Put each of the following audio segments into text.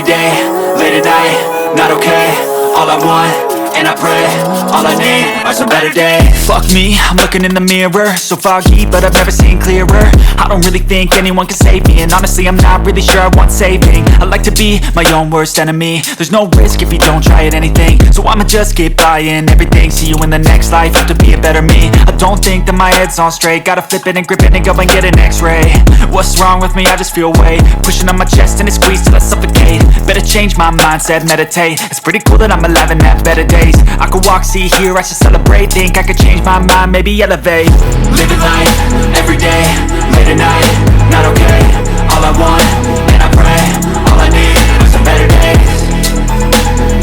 day, late at night, not okay. All I want, and I pray, all I need are some better days. Fuck me, I'm looking in the mirror, so foggy, but I've never seen clearer. I don't really think anyone can save me, and honestly I'm not really sure I want saving. I like to be my own worst enemy. There's no risk if you don't try at anything, so I'ma just keep buying everything. See you in the next life, have to be a better me. I don't think that my head's on straight, gotta flip it and grip it and go and get an x-ray. What's wrong with me? I just feel weight pushing on my chest and it squeezes till I suffocate. Better change my mindset, meditate. It's pretty cool that I'm alive and have better days. I could walk, see, hear, I should celebrate. Think I could change my mind, maybe elevate. Living life, everyday, late at night, not okay. All I want, and I pray, all I need are some better days.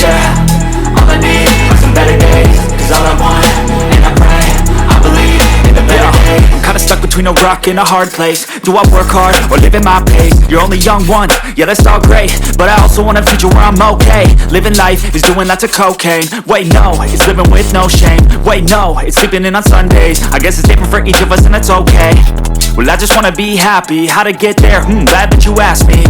Yeah, all I need are some better days. Cause all I want, and I pray, I believe in the better days. I'm kinda stuck between a rock and a hard place. Do I work hard or live at my pace? You're only young once, yeah that's all great, but I also want a future where I'm okay. Living life is doing lots of cocaine. Wait no, it's living with no shame. Wait no, it's sleeping in on Sundays. I guess it's different for each of us and that's okay. Well I just wanna be happy, how to get there? Glad that you asked me.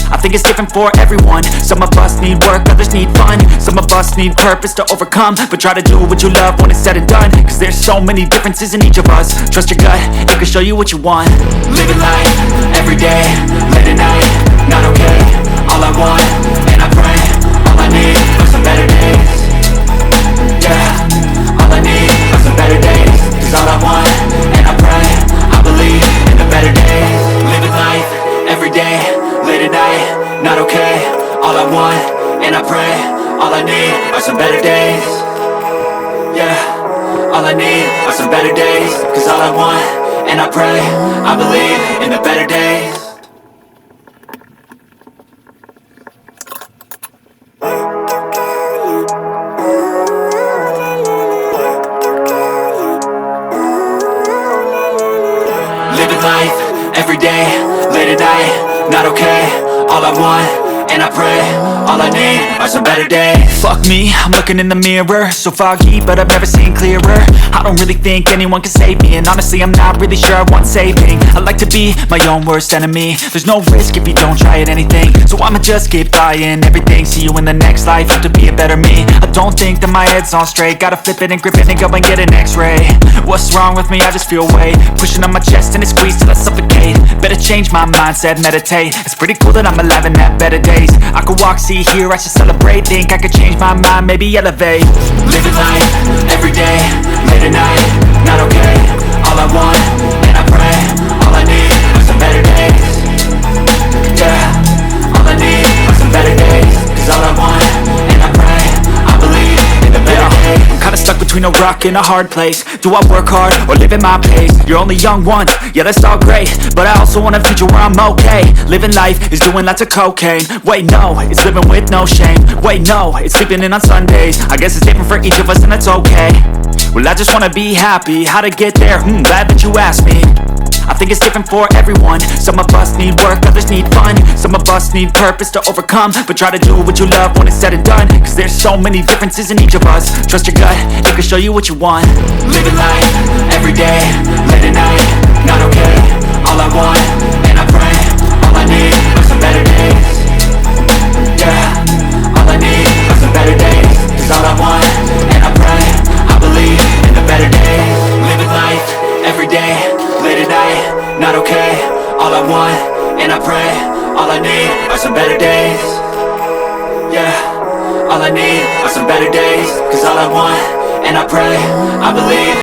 I think it's different for everyone. Some of us need work, others need fun. Some of us need purpose to overcome. But try to do what you love when it's said and done. Cause there's so many differences in each of us. Trust your gut, it can show you what you want. Living life, everyday, late at night, not okay. All I want, and I pray, all I need are some better days. Yeah, all I need are some better days. Cause all I want, and I pray, I believe in the better days. Living life, everyday, late at night, not okay. All I want, and I pray, all I need are some better days. Yeah, all I need are some better days. Cause all I want, and I pray, I believe in the better days. Living life, everyday, late at night, not okay. All I want, and I pray, all I need are some better days. Fuck me, I'm looking in the mirror, so foggy, but I've never seen clearer. I don't really think anyone can save me, and honestly I'm not really sure I want saving. I like to be my own worst enemy. There's no risk if you don't try at anything, so I'ma just keep buying everything. See you in the next life, have to be a better me. I don't think that my head's on straight, gotta flip it and grip it and go and get an x-ray. What's wrong with me? I just feel weight pushing on my chest and it squeezes till I suffocate. Better change my mindset, meditate. It's pretty cool that I'm alive and have better days. I could walk, see, hear, I should celebrate. Think I could change my mind, maybe elevate. Living life, everyday, late at night, not okay. All I want, and I pray, all I need are some better days. Yeah, all I need are some better days. Cause all I want, and I pray, I believe in the better days. I'm kinda stuck between a rock and a hard place. Do I work hard or live at my pace? You're only young once, yeah that's all great, but I also want a future where I'm okay. Living life is doing lots of cocaine. Wait no, it's living with no shame. Wait no, it's sleeping in on Sundays. I guess it's different for each of us and that's okay. Well I just wanna be happy, how to get there? Glad that you asked me. I think it's different for everyone. Some of us need work, others need fun. Some of us need purpose to overcome. But try to do what you love when it's said and done. Cause there's so many differences in each of us. Trust your gut, it can show you what you want. Living life, everyday, late at night, not okay. All I want, and I pray, all I need are some better days. Yeah, all I need are some better days. Cause all I want, and I pray, I believe in the better days. Living life, everyday, late at night, not okay. All I want, and I pray, all I need are some better days. Yeah, all I need are some better days. Cause all I want, and I pray, I believe